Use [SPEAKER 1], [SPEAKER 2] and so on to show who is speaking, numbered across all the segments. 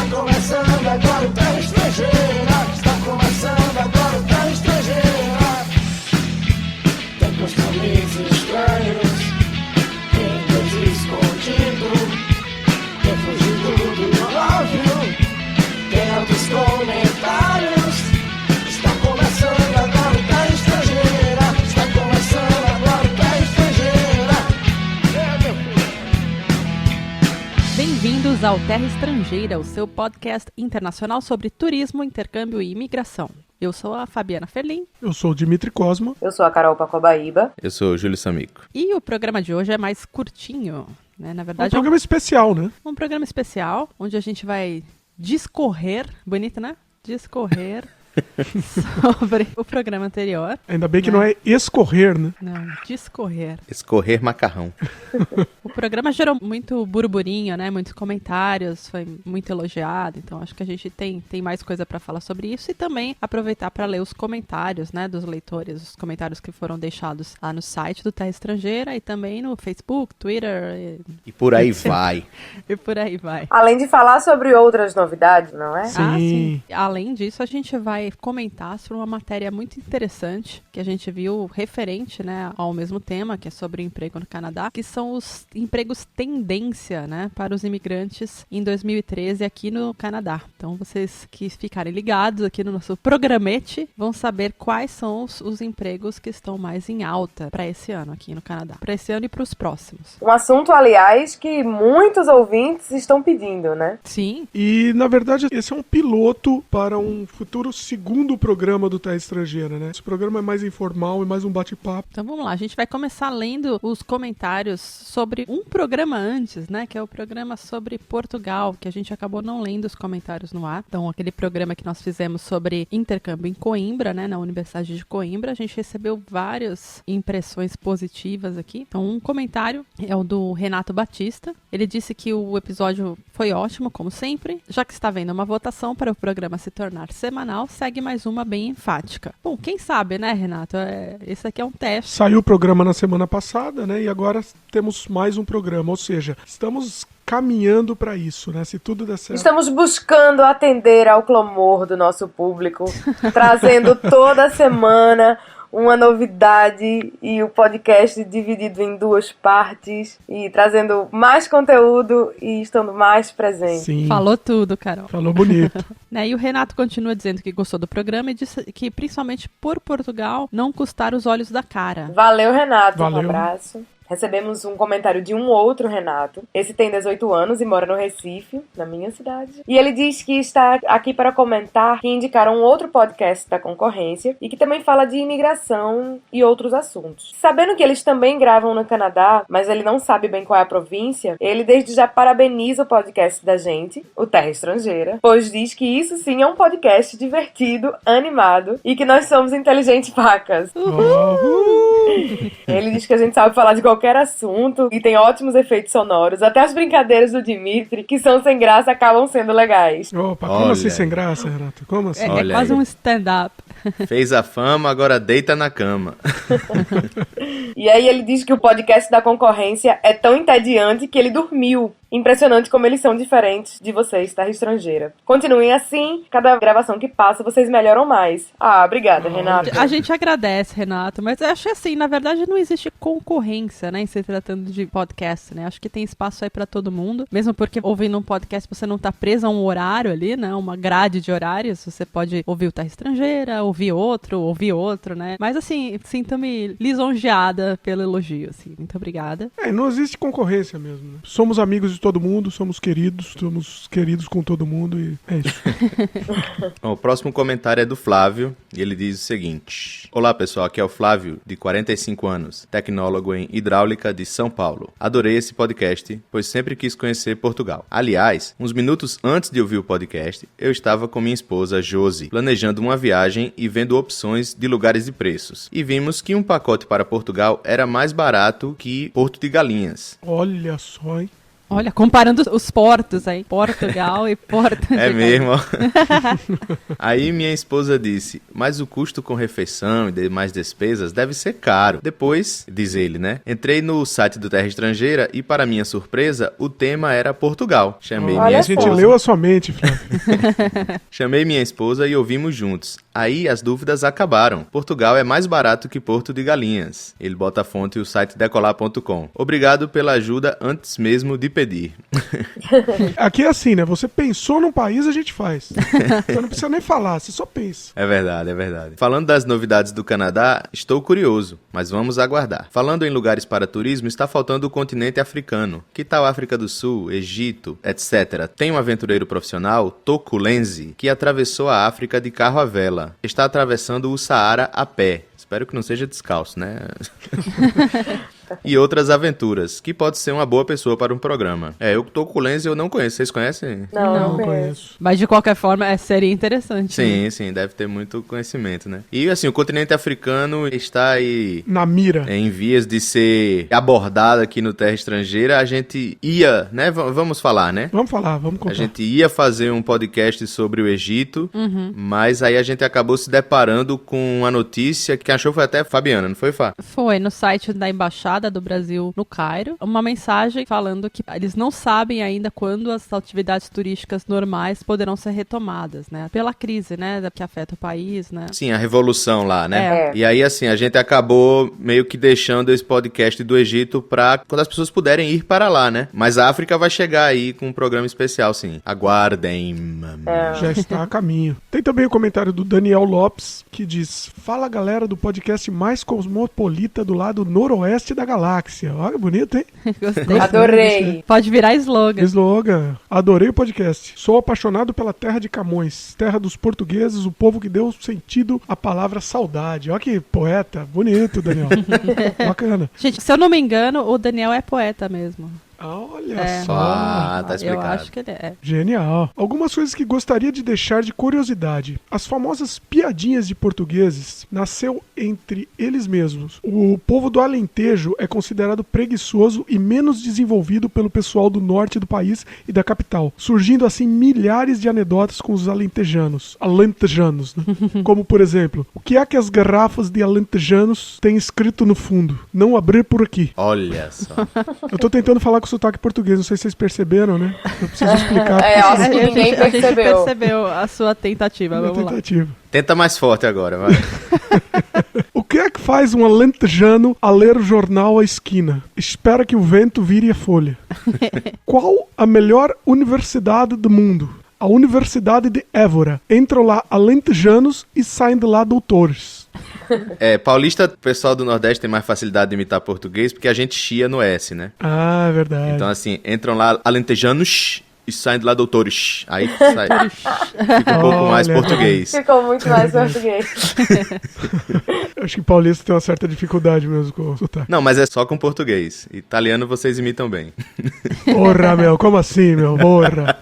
[SPEAKER 1] começando agora o Terra Estrangeira. Está começando agora o Terra Estrangeira. Tempos felizes e estranhos, inglês escondido, tem fugido do óbvio, tem altos comentários. Está começando agora o Terra Estrangeira. Está começando agora o Terra Estrangeira. Meu filho.
[SPEAKER 2] Bem-vindos ao Terra Estrangeira, o seu podcast internacional sobre turismo, intercâmbio e imigração. Eu sou a Fabiana Ferlin.
[SPEAKER 3] Eu sou o Dimitri Cosma.
[SPEAKER 4] Eu sou a Carol Pacobaíba.
[SPEAKER 5] Eu sou o Júlio Samico.
[SPEAKER 2] E o programa de hoje é mais curtinho, né? Na verdade,
[SPEAKER 3] Um programa especial, né?
[SPEAKER 2] Um programa especial, onde a gente vai discorrer, bonito, né? Discorrer sobre o programa anterior.
[SPEAKER 3] Ainda bem que não é escorrer, né?
[SPEAKER 2] Não, discorrer.
[SPEAKER 5] Escorrer macarrão.
[SPEAKER 2] O programa gerou muito burburinho, né? Muitos comentários, foi muito elogiado. Então acho que a gente tem mais coisa para falar sobre isso e também aproveitar para ler os comentários, né? Dos leitores, os comentários que foram deixados lá no site do Terra Estrangeira e também no Facebook, Twitter
[SPEAKER 5] E por aí vai.
[SPEAKER 2] e por aí vai.
[SPEAKER 4] Além de falar sobre outras novidades, não é?
[SPEAKER 3] Sim.
[SPEAKER 2] Ah, sim. Além disso, a gente vai comentar sobre uma matéria muito interessante que a gente viu referente, né, ao mesmo tema, que é sobre emprego no Canadá, que são os empregos tendência, né, para os imigrantes em 2013 aqui no Canadá. Então, vocês que ficarem ligados aqui no nosso programete vão saber quais são os empregos que estão mais em alta para esse ano aqui no Canadá. Para esse ano e para os próximos.
[SPEAKER 4] Um assunto, aliás, que muitos ouvintes estão pedindo, né?
[SPEAKER 2] Sim.
[SPEAKER 3] E, na verdade, esse é um piloto para um futuro segundo programa do Terra Estrangeira, né? Esse programa é mais informal e mais um bate-papo.
[SPEAKER 2] Então vamos lá, a gente vai começar lendo os comentários sobre um programa antes, né, que é o programa sobre Portugal, que a gente acabou não lendo os comentários no ar. Então aquele programa que nós fizemos sobre intercâmbio em Coimbra, né, na Universidade de Coimbra, a gente recebeu várias impressões positivas aqui. Então um comentário é o do Renato Batista. Ele disse que o episódio foi ótimo, como sempre. Já que está havendo uma votação para o programa se tornar semanal, segue mais uma bem enfática. Bom, quem sabe, né, Renato? Esse aqui é um teste.
[SPEAKER 3] Saiu o programa na semana passada, né? E agora temos mais um programa, ou seja, estamos caminhando para isso, né? Se tudo der certo.
[SPEAKER 4] Estamos buscando atender ao clamor do nosso público, trazendo toda semana uma novidade e o podcast dividido em duas partes e trazendo mais conteúdo e estando mais presente.
[SPEAKER 3] Sim.
[SPEAKER 2] Falou tudo, Carol.
[SPEAKER 3] Falou bonito.
[SPEAKER 2] Né, e o Renato continua dizendo que gostou do programa e disse que, principalmente por Portugal, não custar os olhos da cara.
[SPEAKER 4] Valeu, Renato.
[SPEAKER 3] Valeu.
[SPEAKER 4] Um abraço. Recebemos um comentário de um outro Renato. Esse tem 18 anos e mora no Recife, na minha cidade. E ele diz que está aqui para comentar que indicaram um outro podcast da concorrência e que também fala de imigração e outros assuntos. Sabendo que eles também gravam no Canadá, mas ele não sabe bem qual é a província, ele desde já parabeniza o podcast da gente, o Terra Estrangeira, pois diz que isso sim é um podcast divertido, animado e que nós somos inteligentes pacas. Ele diz que a gente sabe falar de qualquer assunto e tem ótimos efeitos sonoros. Até as brincadeiras do Dimitri, que são sem graça, acabam sendo legais.
[SPEAKER 3] Opa, como
[SPEAKER 5] Olha
[SPEAKER 3] assim
[SPEAKER 5] aí.
[SPEAKER 3] sem graça, Renato? Como assim?
[SPEAKER 2] É
[SPEAKER 5] Olha
[SPEAKER 2] quase
[SPEAKER 5] aí.
[SPEAKER 2] um stand-up.
[SPEAKER 5] Fez a fama, agora deita na cama.
[SPEAKER 4] E aí ele diz que o podcast da concorrência é tão entediante que ele dormiu. Impressionante como eles são diferentes de vocês, Terra Estrangeira. Continuem assim, cada gravação que passa, vocês melhoram mais. Ah, obrigada, Renato.
[SPEAKER 2] A gente agradece, Renato, mas eu acho assim, na verdade não existe concorrência, né, em se tratando de podcast, né? Acho que tem espaço aí pra todo mundo, mesmo porque ouvindo um podcast você não tá preso a um horário ali, né, uma grade de horários, você pode ouvir o Terra Estrangeira, ouvir outro, né? Mas assim, sinto-me lisonjeada pelo elogio, assim. Muito obrigada.
[SPEAKER 3] Não existe concorrência mesmo, né? Somos amigos de todo mundo, somos queridos com todo mundo e é isso.
[SPEAKER 5] Bom, o próximo comentário é do Flávio e ele diz o seguinte: olá pessoal, aqui é o Flávio, de 45 anos, tecnólogo em hidráulica de São Paulo. Adorei esse podcast, pois sempre quis conhecer Portugal. Aliás, uns minutos antes de ouvir o podcast, eu estava com minha esposa Josi, planejando uma viagem e vendo opções de lugares e preços. E vimos que um pacote para Portugal era mais barato que Porto de Galinhas.
[SPEAKER 3] Olha só, hein?
[SPEAKER 2] Olha, comparando os portos aí, Portugal e Porto de
[SPEAKER 5] É
[SPEAKER 2] Galinhas.
[SPEAKER 5] mesmo, ó. Aí minha esposa disse, mas o custo com refeição e demais despesas deve ser caro. Depois, diz ele, né? Entrei no site do Terra Estrangeira e, para minha surpresa, o tema era Portugal. Chamei
[SPEAKER 4] Olha
[SPEAKER 5] minha
[SPEAKER 4] só.
[SPEAKER 3] A gente
[SPEAKER 5] esposa.
[SPEAKER 3] leu a sua mente, Flávio.
[SPEAKER 5] Chamei minha esposa e ouvimos juntos. Aí as dúvidas acabaram. Portugal é mais barato que Porto de Galinhas. Ele bota a fonte e o site decolar.com. Obrigado pela ajuda antes mesmo de pedir.
[SPEAKER 3] Aqui é assim, né? Você pensou num país, a gente faz. Você não precisa nem falar, você só pensa.
[SPEAKER 5] É verdade, é verdade. Falando das novidades do Canadá, estou curioso, mas vamos aguardar. Falando em lugares para turismo, está faltando o continente africano. Que tal África do Sul, Egito, etc. Tem um aventureiro profissional, Toku Lenzi, que atravessou a África de carro à vela. Está atravessando o Saara a pé. Espero que não seja descalço, né? E outras aventuras, que pode ser uma boa pessoa para um programa. Eu tô com o Lenz, eu não conheço. Vocês conhecem?
[SPEAKER 4] Não
[SPEAKER 3] Não
[SPEAKER 4] conheço.
[SPEAKER 3] conheço.
[SPEAKER 2] Mas de qualquer forma, seria interessante. né?
[SPEAKER 5] Sim, sim, deve ter muito conhecimento, né? E assim, o continente africano está aí
[SPEAKER 3] Na mira.
[SPEAKER 5] em vias de ser abordado aqui no Terra Estrangeira. A gente ia, né? Vamos falar, né?
[SPEAKER 3] Vamos falar, vamos
[SPEAKER 5] A
[SPEAKER 3] contar.
[SPEAKER 5] gente ia fazer um podcast sobre o Egito, mas aí a gente acabou se deparando com uma notícia que achou foi até Fabiana, não foi, Fá?
[SPEAKER 2] Foi no site da Embaixada do Brasil no Cairo, uma mensagem falando que eles não sabem ainda quando as atividades turísticas normais poderão ser retomadas, né? Pela crise, né? Que afeta o país, né?
[SPEAKER 5] Sim, a revolução lá, né?
[SPEAKER 4] É.
[SPEAKER 5] E aí, assim, a gente acabou meio que deixando esse podcast do Egito pra quando as pessoas puderem ir para lá, né? Mas a África vai chegar aí com um programa especial, sim. Aguardem.
[SPEAKER 3] Já está a caminho. Tem também o comentário do Daniel Lopes, que diz: fala galera do podcast mais cosmopolita do lado noroeste da galáxia. Olha, bonito, hein?
[SPEAKER 2] Gostei.
[SPEAKER 4] Adorei.
[SPEAKER 2] Pode virar slogan.
[SPEAKER 3] Slogan. Adorei o podcast. Sou apaixonado pela terra de Camões, terra dos portugueses, o povo que deu sentido à palavra saudade. Olha que poeta. Bonito, Daniel. Bacana.
[SPEAKER 2] Gente, se eu não me engano, o Daniel é poeta mesmo.
[SPEAKER 3] Olha
[SPEAKER 2] É.
[SPEAKER 3] só.
[SPEAKER 5] Ah, tá
[SPEAKER 2] Eu
[SPEAKER 5] explicado.
[SPEAKER 2] acho que ele é.
[SPEAKER 3] Genial. Algumas coisas que gostaria de deixar de curiosidade. As famosas piadinhas de portugueses nasceu entre eles mesmos. O povo do Alentejo é considerado preguiçoso e menos desenvolvido pelo pessoal do norte do país e da capital, surgindo assim milhares de anedotas com os alentejanos. Alentejanos, né? Como, por exemplo, o que é que as garrafas de alentejanos têm escrito no fundo? Não abrir por aqui.
[SPEAKER 5] Olha só.
[SPEAKER 3] Eu tô tentando falar com sotaque português, não sei se vocês perceberam, né? Eu preciso explicar.
[SPEAKER 4] É, acho que ninguém
[SPEAKER 2] A gente
[SPEAKER 4] percebeu.
[SPEAKER 2] percebeu a sua tentativa.
[SPEAKER 3] Minha
[SPEAKER 2] Vamos lá.
[SPEAKER 3] tentativa.
[SPEAKER 5] Tenta mais forte agora, vai.
[SPEAKER 3] O que é que faz um alentejano a ler o jornal à esquina? Espera que o vento vire a folha. Qual a melhor universidade do mundo? A Universidade de Évora. Entram lá alentejanos e saem de lá doutores.
[SPEAKER 5] Paulista, o pessoal do Nordeste tem mais facilidade de imitar português porque a gente chia no S, né?
[SPEAKER 3] Ah, é verdade.
[SPEAKER 5] Então, assim, entram lá alentejanos e saem de lá doutores. Aí fica um pouco mais
[SPEAKER 3] Olha.
[SPEAKER 5] português.
[SPEAKER 4] Ficou muito mais português.
[SPEAKER 3] Eu acho que paulista tem uma certa dificuldade mesmo com o sotaque.
[SPEAKER 5] Não, mas é só com português. Italiano vocês imitam bem.
[SPEAKER 3] Porra, meu, como assim, meu? Porra.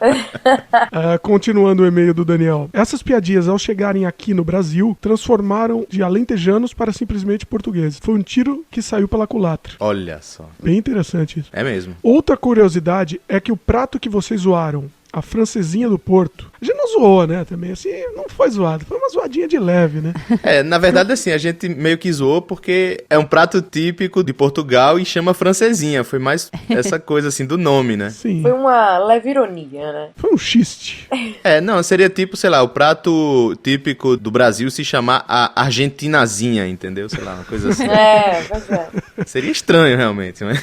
[SPEAKER 3] Continuando o e-mail do Daniel. Essas piadinhas, ao chegarem aqui no Brasil, transformaram de alentejanos para simplesmente portugueses. Foi um tiro que saiu pela culatra.
[SPEAKER 5] Olha só.
[SPEAKER 3] Bem interessante isso.
[SPEAKER 5] É mesmo.
[SPEAKER 3] Outra curiosidade é que o prato que vocês zoaram, a francesinha do Porto, a gente não zoou, né, também, assim, não foi zoado, foi uma zoadinha de leve, né?
[SPEAKER 5] Na verdade, assim, a gente meio que zoou porque é um prato típico de Portugal e chama francesinha. Foi mais essa coisa, assim, do nome, né?
[SPEAKER 3] Sim,
[SPEAKER 4] Foi uma leve ironia, né?
[SPEAKER 3] foi um xiste.
[SPEAKER 5] Não, seria tipo, sei lá, o prato típico do Brasil se chamar a argentinazinha, entendeu? Sei lá, uma coisa assim.
[SPEAKER 4] Pois é.
[SPEAKER 5] Seria estranho, realmente, mas...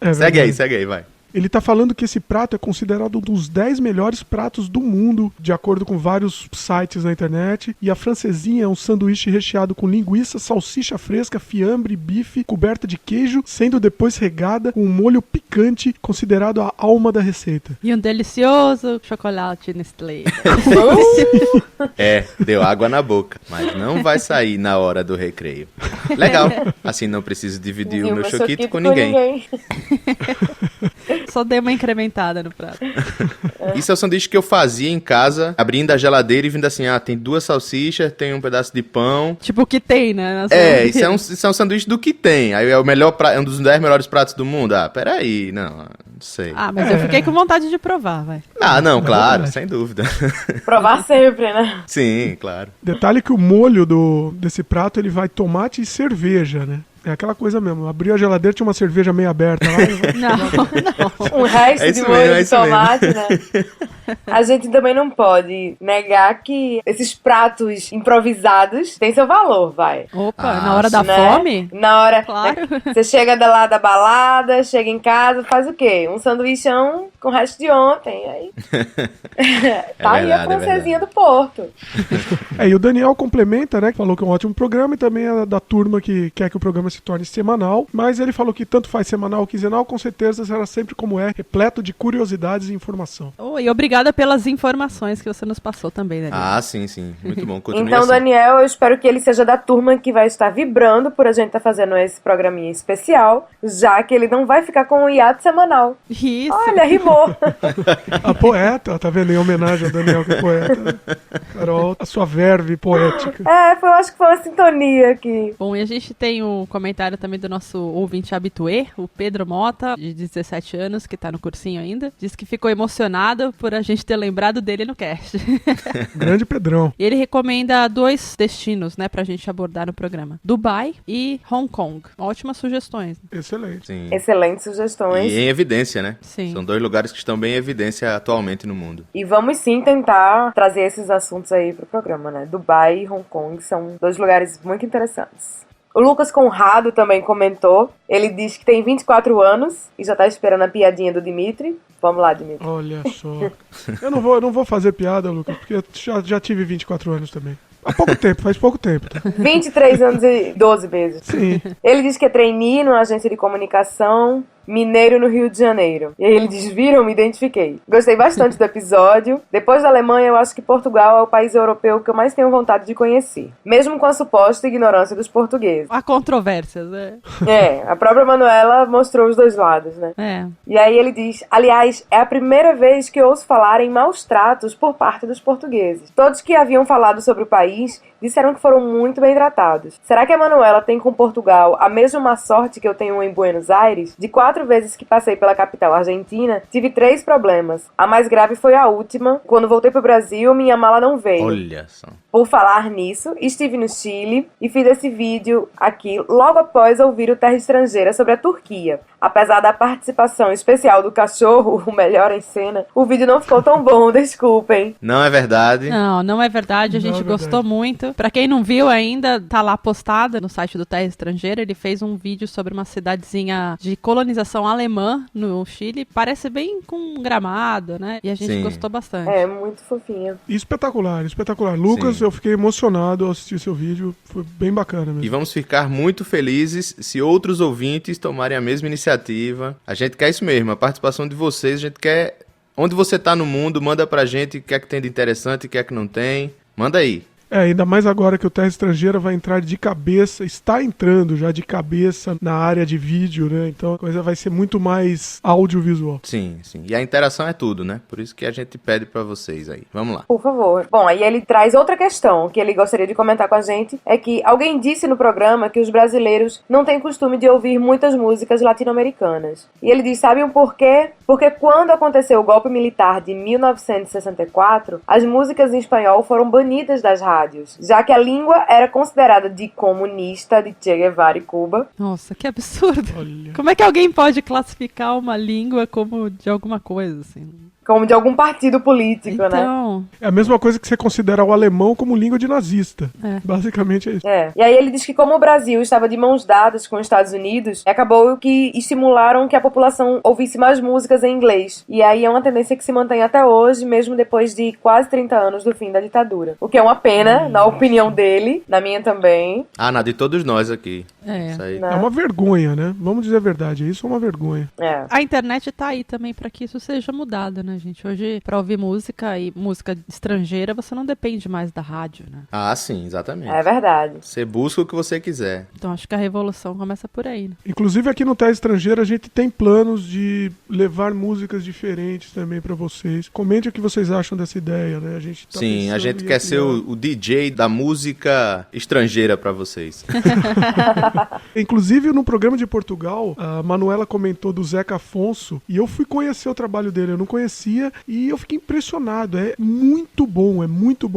[SPEAKER 3] É
[SPEAKER 5] segue
[SPEAKER 3] verdade.
[SPEAKER 5] aí, vai.
[SPEAKER 3] Ele tá falando que esse prato é considerado um dos 10 melhores pratos do mundo, de acordo com vários sites na internet. E a francesinha é um sanduíche recheado com linguiça, salsicha fresca, fiambre, bife, coberta de queijo, sendo depois regada com um molho picante, considerado a alma da receita.
[SPEAKER 2] E um delicioso chocolate Nestlé.
[SPEAKER 5] Deu água na boca, mas não vai sair na hora do recreio. Legal, assim não preciso dividir o meu choquito com ninguém.
[SPEAKER 2] Só dei uma incrementada no prato.
[SPEAKER 5] Isso é o sanduíche que eu fazia em casa, abrindo a geladeira e vindo assim, tem 2 salsichas, tem um pedaço de pão.
[SPEAKER 2] Tipo o que tem, né?
[SPEAKER 5] Isso é um sanduíche do que tem. Aí é o melhor é um dos 10 melhores pratos do mundo. Peraí, não. Não sei.
[SPEAKER 2] Ah, mas eu fiquei com vontade de provar, vai.
[SPEAKER 5] Ah, não, claro,
[SPEAKER 3] verdade.
[SPEAKER 5] sem dúvida.
[SPEAKER 4] Provar sempre, né?
[SPEAKER 5] Sim, claro.
[SPEAKER 3] Detalhe que o molho desse prato, ele vai tomate e cerveja, né? É aquela coisa mesmo. Abriu a geladeira, tinha uma cerveja meio aberta lá.
[SPEAKER 2] Não.
[SPEAKER 4] Um resto
[SPEAKER 5] É
[SPEAKER 4] de
[SPEAKER 5] isso
[SPEAKER 4] molho
[SPEAKER 5] mesmo, é
[SPEAKER 4] de
[SPEAKER 5] isso mesmo.
[SPEAKER 4] tomate, né? A gente também não pode negar que esses pratos improvisados têm seu valor, vai.
[SPEAKER 2] Opa,
[SPEAKER 5] Ah,
[SPEAKER 2] na hora da
[SPEAKER 4] Né?
[SPEAKER 2] fome?
[SPEAKER 4] Na hora.
[SPEAKER 2] Claro.
[SPEAKER 4] Você chega lá da balada, chega em casa, faz o quê? Um sanduichão com o resto de ontem. Aí. Tá aí a
[SPEAKER 5] verdade, é
[SPEAKER 4] francesinha
[SPEAKER 5] verdade.
[SPEAKER 4] do Porto.
[SPEAKER 3] E o Daniel complementa, né? Que falou que é um ótimo programa e também é da turma que quer que o programa se torne semanal. Mas ele falou que tanto faz semanal ou quinzenal, com certeza será sempre como é, repleto de curiosidades e informação.
[SPEAKER 2] Oh, e obrigada pelas informações que você nos passou também, Daniel.
[SPEAKER 5] Ah, sim, sim. Muito bom. Continue
[SPEAKER 4] Então,
[SPEAKER 5] assim.
[SPEAKER 4] Daniel, eu espero que ele seja da turma que vai estar vibrando por a gente estar fazendo esse programinha especial, já que ele não vai ficar com o hiato semanal.
[SPEAKER 2] Isso.
[SPEAKER 4] Olha, rimou.
[SPEAKER 3] A poeta, tá vendo? Em homenagem ao Daniel, que é poeta. Carol, a sua verve poética.
[SPEAKER 4] Eu acho que foi uma sintonia aqui.
[SPEAKER 2] Bom, e a gente tem um comentário também do nosso ouvinte habituê, o Pedro Mota, de 17 anos, que tá no cursinho ainda. Diz que ficou emocionado por a gente ter lembrado dele no cast.
[SPEAKER 3] Grande Pedrão.
[SPEAKER 2] E ele recomenda 2 destinos, né, pra gente abordar no programa. Dubai e Hong Kong. Ótimas sugestões.
[SPEAKER 3] Excelente.
[SPEAKER 5] Sim.
[SPEAKER 4] Excelentes sugestões.
[SPEAKER 5] E em evidência, né?
[SPEAKER 2] Sim.
[SPEAKER 5] São 2 lugares que estão bem em evidência atualmente no mundo.
[SPEAKER 4] E vamos sim tentar trazer esses assuntos aí pro programa, né? Dubai e Hong Kong são 2 lugares muito interessantes. O Lucas Conrado também comentou. Ele diz que tem 24 anos e já tá esperando a piadinha do Dimitri. Vamos lá, Dimitri.
[SPEAKER 3] Olha só. Eu não vou fazer piada, Lucas, porque eu já tive 24 anos também. Há pouco tempo, faz pouco tempo. Tá?
[SPEAKER 4] 23 anos e 12 meses.
[SPEAKER 3] Sim.
[SPEAKER 4] Ele diz que é trainee numa agência de comunicação, mineiro no Rio de Janeiro. E aí ele diz, viram, me identifiquei. Gostei bastante do episódio. Depois da Alemanha, eu acho que Portugal é o país europeu que eu mais tenho vontade de conhecer. Mesmo com a suposta ignorância dos portugueses.
[SPEAKER 2] Há controvérsias, né?
[SPEAKER 4] A própria Manuela mostrou os 2 lados, né?
[SPEAKER 2] É.
[SPEAKER 4] E aí ele diz, aliás, é a primeira vez que ouço falar em maus tratos por parte dos portugueses. Todos que haviam falado sobre o país disseram que foram muito bem tratados. Será que a Manuela tem com Portugal a mesma má sorte que eu tenho em Buenos Aires? De 4 vezes que passei pela capital argentina, tive 3 problemas. A mais grave foi a última. Quando voltei pro Brasil, minha mala não veio.
[SPEAKER 5] Olha só.
[SPEAKER 4] Por falar nisso, estive no Chile e fiz esse vídeo aqui logo após ouvir o Terra Estrangeira sobre a Turquia. Apesar da participação especial do cachorro, o melhor em cena, o vídeo não ficou tão bom, desculpem.
[SPEAKER 5] Não é verdade.
[SPEAKER 2] Não é verdade. A gente gostou muito. Pra quem não viu ainda, tá lá postada no site do Terra Estrangeira. Ele fez um vídeo sobre uma cidadezinha de colonização alemã no Chile. Parece bem com Gramado, né? E a gente
[SPEAKER 5] Sim.
[SPEAKER 2] gostou bastante.
[SPEAKER 4] É, muito fofinha.
[SPEAKER 3] Espetacular, espetacular. Lucas,
[SPEAKER 5] Sim.
[SPEAKER 3] eu fiquei emocionado ao assistir seu vídeo. Foi bem bacana mesmo.
[SPEAKER 5] E vamos ficar muito felizes se outros ouvintes tomarem a mesma iniciativa. A gente quer isso mesmo, a participação de vocês. A gente quer... Onde você tá no mundo, manda pra gente o que é que tem de interessante, o que é que não tem. Manda aí.
[SPEAKER 3] Ainda mais agora que o Terra Estrangeira vai entrar de cabeça, está entrando já de cabeça na área de vídeo, né? Então a coisa vai ser muito mais audiovisual.
[SPEAKER 5] Sim, sim. E a interação é tudo, né? Por isso que a gente pede pra vocês aí. Vamos lá.
[SPEAKER 4] Por favor. Bom, aí ele traz outra questão que ele gostaria de comentar com a gente, é que alguém disse no programa que os brasileiros não têm costume de ouvir muitas músicas latino-americanas. E ele diz, sabe o porquê? Porque quando aconteceu o golpe militar de 1964, as músicas em espanhol foram banidas das rádios, já que a língua era considerada de comunista de Che Guevara e Cuba.
[SPEAKER 2] Nossa, que absurdo.
[SPEAKER 3] Olha.
[SPEAKER 2] Como é que alguém pode classificar uma língua como de alguma coisa, assim?
[SPEAKER 4] Como de algum partido político, né?
[SPEAKER 2] Então,
[SPEAKER 3] É a mesma coisa que você considerar o alemão como língua de nazista.
[SPEAKER 2] É.
[SPEAKER 3] Basicamente é isso.
[SPEAKER 4] E aí ele diz que como o Brasil estava de mãos dadas com os Estados Unidos, acabou que estimularam que a população ouvisse mais músicas em inglês. E aí é uma tendência que se mantém até hoje, mesmo depois de quase 30 anos do fim da ditadura. O que é uma pena, na opinião dele, na minha também.
[SPEAKER 5] Ah, na de todos nós aqui.
[SPEAKER 2] É.
[SPEAKER 5] Isso aí.
[SPEAKER 4] Né?
[SPEAKER 3] É uma vergonha, né? Vamos dizer a verdade. Isso é uma vergonha.
[SPEAKER 4] É.
[SPEAKER 2] a internet tá aí também pra que isso seja mudado, né, né, gente? Hoje, pra ouvir música e música estrangeira, você não depende mais da rádio, né?
[SPEAKER 5] Ah, sim, exatamente.
[SPEAKER 4] É verdade.
[SPEAKER 5] Você busca o que você quiser.
[SPEAKER 2] Então acho que a revolução começa por aí, né?
[SPEAKER 3] Inclusive aqui no Terra Estrangeira a gente tem planos de levar músicas diferentes também pra vocês. Comente o que vocês acham dessa ideia, né? A gente tá
[SPEAKER 5] Sim, a
[SPEAKER 3] pensando
[SPEAKER 5] gente
[SPEAKER 3] em
[SPEAKER 5] quer ser
[SPEAKER 3] ampliar.
[SPEAKER 5] o DJ da música estrangeira pra vocês.
[SPEAKER 3] Inclusive no programa de Portugal, a Manuela comentou do Zeca Afonso e eu fui conhecer o trabalho dele, eu não conhecia e eu fiquei impressionado. É muito bom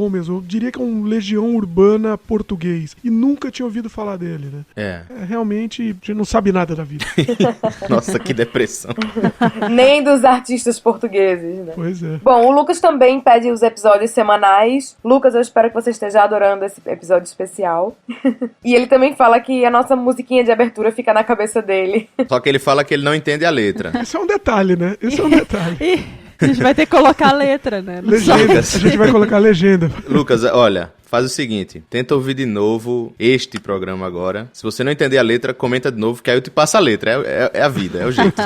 [SPEAKER 3] mesmo. Eu diria que é um Legião Urbana português e nunca tinha ouvido falar dele, né?
[SPEAKER 5] É.
[SPEAKER 3] Realmente, a gente não sabe nada da vida.
[SPEAKER 5] Nossa, que depressão.
[SPEAKER 4] Nem dos artistas portugueses, né?
[SPEAKER 3] Pois é.
[SPEAKER 4] Bom, o Lucas também pede os episódios semanais. Lucas, eu espero que você esteja adorando esse episódio especial. E ele também fala que a nossa musiquinha de abertura fica na cabeça dele.
[SPEAKER 5] Só que ele fala que ele não entende a letra.
[SPEAKER 3] Esse é um detalhe, né? Esse é um detalhe.
[SPEAKER 2] Ih, a gente vai ter que colocar a letra, né? Não só-
[SPEAKER 3] Legenda. A gente vai colocar a legenda.
[SPEAKER 5] Lucas, olha, faz o seguinte, tenta ouvir de novo este programa agora. Se você não entender a letra, comenta de novo, que aí eu te passo a letra. É a vida, é o jeito.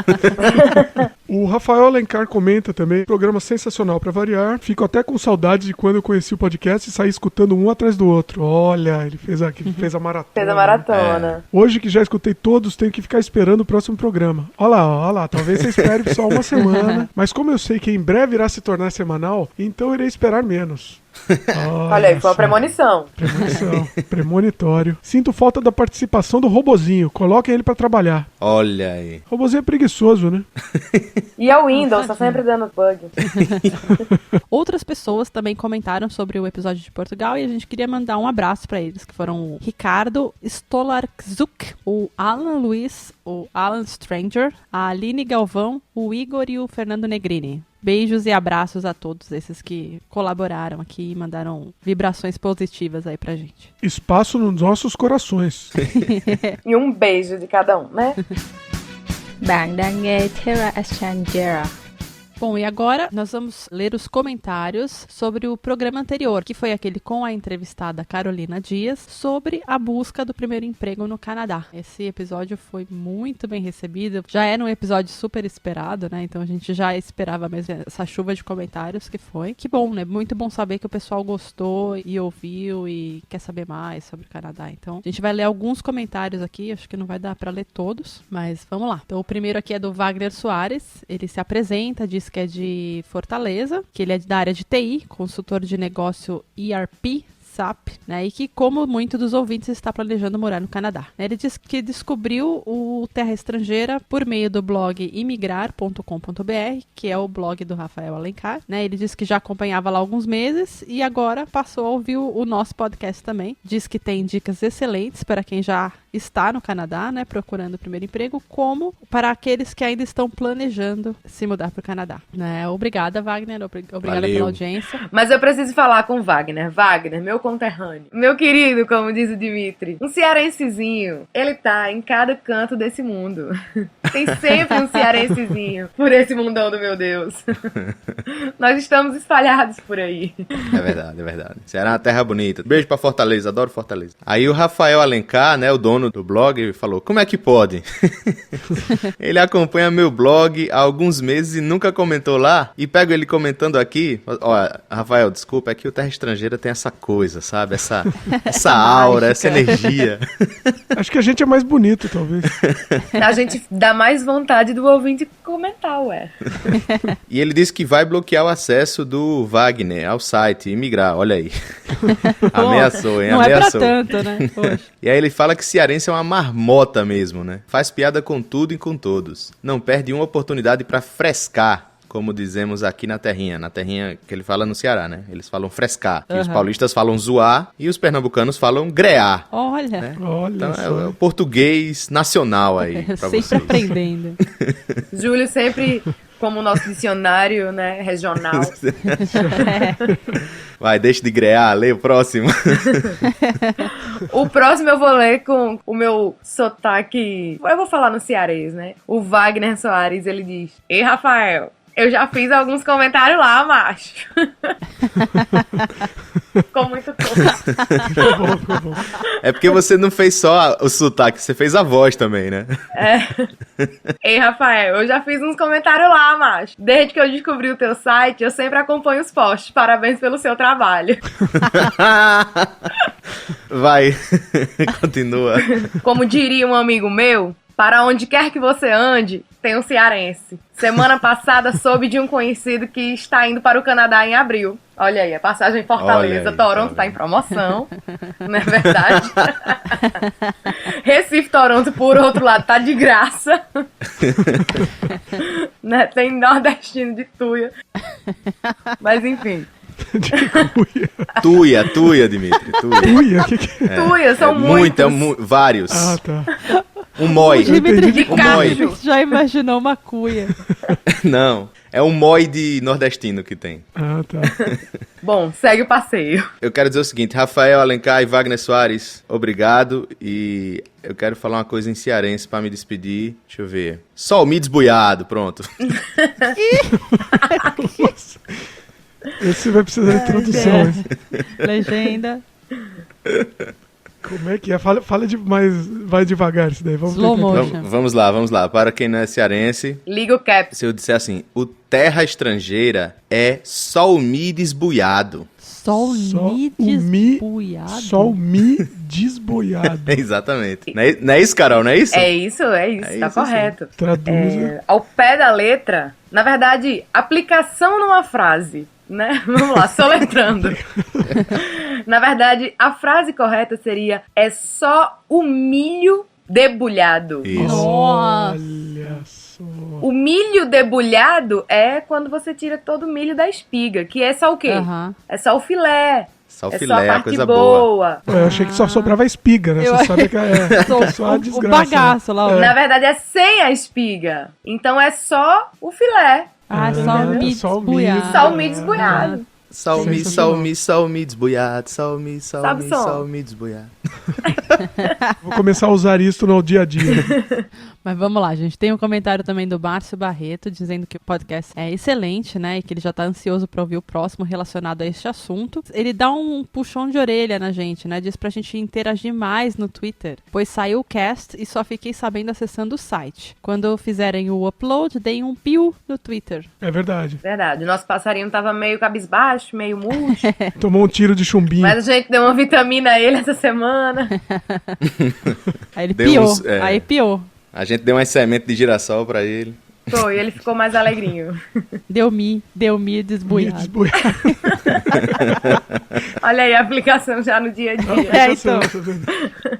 [SPEAKER 3] O Rafael Alencar comenta também, programa sensacional pra variar. Fico até com saudade de quando eu conheci o podcast e saí escutando um atrás do outro. Olha, ele fez a maratona.
[SPEAKER 4] Fez a maratona.
[SPEAKER 3] Hoje que já escutei todos, tenho que ficar esperando o próximo programa. Olha lá, talvez você espere só uma semana. Mas como eu sei que em breve irá se tornar semanal, então eu irei esperar menos.
[SPEAKER 4] Olha aí, foi uma
[SPEAKER 3] só.
[SPEAKER 4] premonição.
[SPEAKER 3] Premonição, premonitório. Sinto falta da participação do robozinho. Coloquem ele pra trabalhar.
[SPEAKER 5] Olha aí.
[SPEAKER 3] Robozinho é preguiçoso, né?
[SPEAKER 4] E é o Windows, tá sempre dando bug.
[SPEAKER 2] Outras pessoas também comentaram sobre o episódio de Portugal e a gente queria mandar um abraço pra eles, que foram o Ricardo Stolarczuk, o Alan Luiz, o Alan Stranger, a Aline Galvão, o Igor e o Fernando Negrini. Beijos e abraços a todos esses que colaboraram aqui e mandaram vibrações positivas aí pra gente.
[SPEAKER 3] Espaço nos nossos corações.
[SPEAKER 4] E um beijo de cada um, né?
[SPEAKER 6] Bạn đang nghe Terra Estrangeira.
[SPEAKER 2] Bom, e agora nós vamos ler os comentários sobre o programa anterior, que foi aquele com a entrevistada Carolina Dias, sobre a busca do primeiro emprego no Canadá. Esse episódio foi muito bem recebido, já era um episódio super esperado, né? Então a gente já esperava mesmo essa chuva de comentários que foi. Que bom, né? Muito bom saber que o pessoal gostou e ouviu e quer saber mais sobre o Canadá. Então a gente vai ler alguns comentários aqui, acho que não vai dar pra ler todos, mas vamos lá. Então o primeiro aqui é do Wagner Soares, ele se apresenta, diz que é de Fortaleza, que ele é da área de TI, consultor de negócio ERP, SAP, né, e que, como muitos dos ouvintes, está planejando morar no Canadá. Ele diz que descobriu o Terra Estrangeira por meio do blog imigrar.com.br, que é o blog do Rafael Alencar, né, ele diz que já acompanhava lá há alguns meses e agora passou a ouvir o nosso podcast também. Diz que tem dicas excelentes para quem já está no Canadá, né, procurando o primeiro emprego, como para aqueles que ainda estão planejando se mudar para o Canadá. Né? Obrigada, Wagner, obrigada
[SPEAKER 5] Valeu.
[SPEAKER 2] pela audiência.
[SPEAKER 4] Mas eu preciso falar com o Wagner. Wagner, meu conterrâneo. Meu querido, como diz o Dimitri. Um cearensezinho. Ele tá em cada canto desse mundo. Tem sempre um cearensezinho por esse mundão do meu Deus. Nós estamos espalhados por aí.
[SPEAKER 5] É verdade. Ceará é uma terra bonita. Beijo pra Fortaleza, adoro Fortaleza. Aí o Rafael Alencar, né, o dono do blog, falou, como é que pode? Ele acompanha meu blog há alguns meses e nunca comentou lá. E pego ele comentando aqui. Ó, Rafael, desculpa, é que o Terra Estrangeira tem essa coisa, sabe? Essa aura, essa energia.
[SPEAKER 3] Acho que a gente é mais bonito, talvez.
[SPEAKER 4] A gente dá mais vontade do ouvinte comentar, ué.
[SPEAKER 5] E ele disse que vai bloquear o acesso do Wagner ao site e migrar, olha aí. Ameaçou, hein?
[SPEAKER 2] Não
[SPEAKER 5] Ameaçou.
[SPEAKER 2] é pra tanto, né? Poxa.
[SPEAKER 5] E aí ele fala que cearense é uma marmota mesmo, né? Faz piada com tudo e com todos. Não perde uma oportunidade pra frescar, como dizemos aqui na terrinha. Na terrinha que ele fala no Ceará, né? Eles falam frescar. E os paulistas falam zoar e os pernambucanos falam grear.
[SPEAKER 2] Olha,
[SPEAKER 5] Né?
[SPEAKER 3] Olha
[SPEAKER 5] Então
[SPEAKER 3] só.
[SPEAKER 5] é o português nacional aí pra
[SPEAKER 2] sempre
[SPEAKER 5] vocês.
[SPEAKER 2] aprendendo.
[SPEAKER 4] Júlio sempre como o nosso dicionário, né, regional.
[SPEAKER 5] Vai, deixa de grear, lê o próximo.
[SPEAKER 4] O próximo eu vou ler com o meu sotaque. Eu vou falar no cearês, né? O Wagner Soares, ele diz: Ei, Rafael, eu já fiz alguns comentários lá, macho. Ficou muito pouco.
[SPEAKER 3] Ficou bom.
[SPEAKER 5] É porque você não fez só o sotaque, você fez a voz também, né?
[SPEAKER 4] Ei, Rafael, eu já fiz uns comentários lá, macho. Desde que eu descobri o teu site, eu sempre acompanho os posts. Parabéns pelo seu trabalho.
[SPEAKER 5] Vai, continua.
[SPEAKER 4] Como diria um amigo meu, para onde quer que você ande, tem um cearense. Semana passada soube de um conhecido que está indo para o Canadá em abril. Olha aí, a passagem em Fortaleza,
[SPEAKER 5] Olha aí,
[SPEAKER 4] Toronto
[SPEAKER 5] tá
[SPEAKER 4] está em promoção. Não é verdade? Recife, Toronto, por outro lado, tá de graça. Né? Tem nordestino de Tuia. Mas enfim.
[SPEAKER 3] De cuia.
[SPEAKER 5] Tuia, Dimitri, tuia.
[SPEAKER 3] Cuia? O que é?
[SPEAKER 4] Tuia, são muitos.
[SPEAKER 5] Vários.
[SPEAKER 3] Ah, tá.
[SPEAKER 5] Um moi.
[SPEAKER 2] Dimitri
[SPEAKER 4] De
[SPEAKER 5] Um moi.
[SPEAKER 4] cacho.
[SPEAKER 2] já imaginou uma cuia.
[SPEAKER 5] Não, é um moi de nordestino que tem.
[SPEAKER 3] Ah, tá.
[SPEAKER 4] Bom, segue o passeio.
[SPEAKER 5] Eu quero dizer o seguinte, Rafael Alencar e Wagner Soares, obrigado. E eu quero falar uma coisa em cearense pra me despedir. Deixa eu ver. Sol me desbuiado, pronto.
[SPEAKER 3] Nossa. Esse vai precisar de tradução. Esse.
[SPEAKER 2] Legenda.
[SPEAKER 3] Como é que é? Fala de mais. Vai devagar isso daí. Vamos
[SPEAKER 2] Slow
[SPEAKER 3] tentar.
[SPEAKER 2] motion.
[SPEAKER 5] Vamos lá. Para quem não é cearense,
[SPEAKER 4] Liga o cap.
[SPEAKER 5] se eu disser assim, o terra estrangeira é sol me desbuiado.
[SPEAKER 2] Sol
[SPEAKER 3] Só
[SPEAKER 2] me
[SPEAKER 3] o mi-
[SPEAKER 2] desbuiado.
[SPEAKER 3] Sol mi desboiado.
[SPEAKER 5] Exatamente. Não é isso, Carol? Não é isso?
[SPEAKER 4] É isso, tá
[SPEAKER 5] isso,
[SPEAKER 4] correto.
[SPEAKER 3] Traduz.
[SPEAKER 4] Ao pé da letra, na verdade, aplicação numa frase, né? Vamos lá, soletrando. Na verdade, a frase correta seria: é só o milho debulhado.
[SPEAKER 5] Isso.
[SPEAKER 2] Nossa.
[SPEAKER 3] Olha só.
[SPEAKER 4] O milho debulhado é quando você tira todo o milho da espiga, que é só o quê?
[SPEAKER 2] Aham.
[SPEAKER 4] É só o filé.
[SPEAKER 5] Só o
[SPEAKER 4] É
[SPEAKER 5] filé,
[SPEAKER 4] só a
[SPEAKER 5] a
[SPEAKER 4] parte
[SPEAKER 5] coisa
[SPEAKER 4] boa.
[SPEAKER 3] Eu achei que só sobrava a espiga, né?
[SPEAKER 2] Eu-
[SPEAKER 3] Você sabe que é só a
[SPEAKER 2] O
[SPEAKER 3] desgraça.
[SPEAKER 2] bagaço lá.
[SPEAKER 4] Na verdade, é sem a espiga. Então é só o filé.
[SPEAKER 2] Ah, só
[SPEAKER 3] Ah,
[SPEAKER 2] me
[SPEAKER 3] só o
[SPEAKER 2] desbuiado.
[SPEAKER 3] milho.
[SPEAKER 4] Só o milho desbuiado.
[SPEAKER 5] Sol me desbuiado.
[SPEAKER 4] Sabe o som?
[SPEAKER 5] Sol me desbuiado.
[SPEAKER 3] Vou começar a usar isso no dia a dia.
[SPEAKER 2] Mas vamos lá, gente. Tem um comentário também do Márcio Barreto dizendo que o podcast é excelente, né? E que ele já tá ansioso pra ouvir o próximo relacionado a este assunto. Ele dá um puxão de orelha na gente, né? Diz pra gente interagir mais no Twitter, pois saiu o cast e só fiquei sabendo acessando o site. Quando fizerem o upload, deem um piu no Twitter.
[SPEAKER 3] É verdade.
[SPEAKER 4] Verdade. O nosso passarinho tava meio cabisbaixo, meio murcho.
[SPEAKER 3] Tomou um tiro de chumbinho.
[SPEAKER 4] Mas a gente deu uma vitamina a ele essa semana.
[SPEAKER 2] Aí ele
[SPEAKER 5] Deu
[SPEAKER 2] piou.
[SPEAKER 5] uns- é.
[SPEAKER 2] Aí piou.
[SPEAKER 5] A gente deu uma semente de girassol pra ele.
[SPEAKER 4] Foi, ele ficou mais alegrinho.
[SPEAKER 2] Deu-me
[SPEAKER 3] Me
[SPEAKER 2] desbuiado.
[SPEAKER 3] desboiado.
[SPEAKER 4] Olha aí a aplicação já no dia a dia.
[SPEAKER 2] É, então.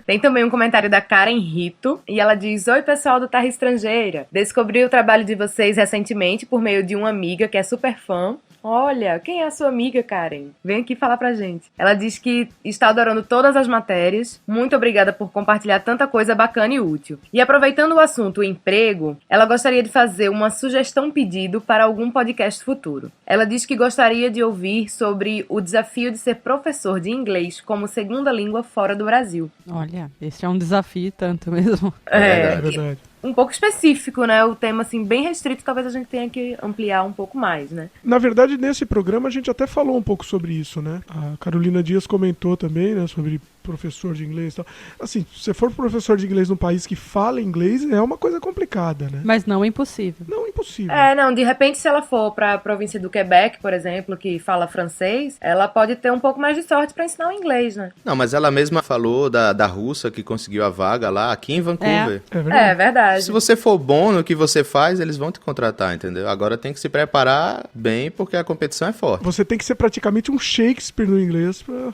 [SPEAKER 4] Tem também um comentário da Karen Rito, e ela diz: oi, pessoal do Terra Estrangeira. Descobri o trabalho de vocês recentemente por meio de uma amiga que é super fã. Olha, quem é a sua amiga, Karen? Vem aqui falar pra gente. Ela diz que está adorando todas as matérias. Muito obrigada por compartilhar tanta coisa bacana e útil. E aproveitando o assunto emprego, ela gostaria de fazer uma sugestão-pedido para algum podcast futuro. Ela diz que gostaria de ouvir sobre o desafio de ser professor de inglês como segunda língua fora do Brasil.
[SPEAKER 2] Olha, esse é um desafio tanto mesmo.
[SPEAKER 3] É verdade.
[SPEAKER 4] Um pouco específico, né? O tema, assim, bem restrito, talvez a gente tenha que ampliar um pouco mais, né?
[SPEAKER 3] Na verdade, nesse programa a gente até falou um pouco sobre isso, né? A Carolina Dias comentou também, né? Sobre professor de inglês e tal. Assim, se você for professor de inglês num país que fala inglês, é uma coisa complicada, né?
[SPEAKER 2] Mas não é impossível.
[SPEAKER 3] Não, impossível.
[SPEAKER 4] É, não, de repente, se ela for pra província do Quebec, por exemplo, que fala francês, ela pode ter um pouco mais de sorte pra ensinar o inglês, né?
[SPEAKER 5] Não, mas ela mesma falou da russa que conseguiu a vaga lá aqui em Vancouver.
[SPEAKER 3] É verdade.
[SPEAKER 4] É verdade.
[SPEAKER 5] Se você for bom no que você faz, eles vão te contratar, entendeu? Agora tem que se preparar bem, porque a competição é forte.
[SPEAKER 3] Você tem que ser praticamente um Shakespeare no inglês pra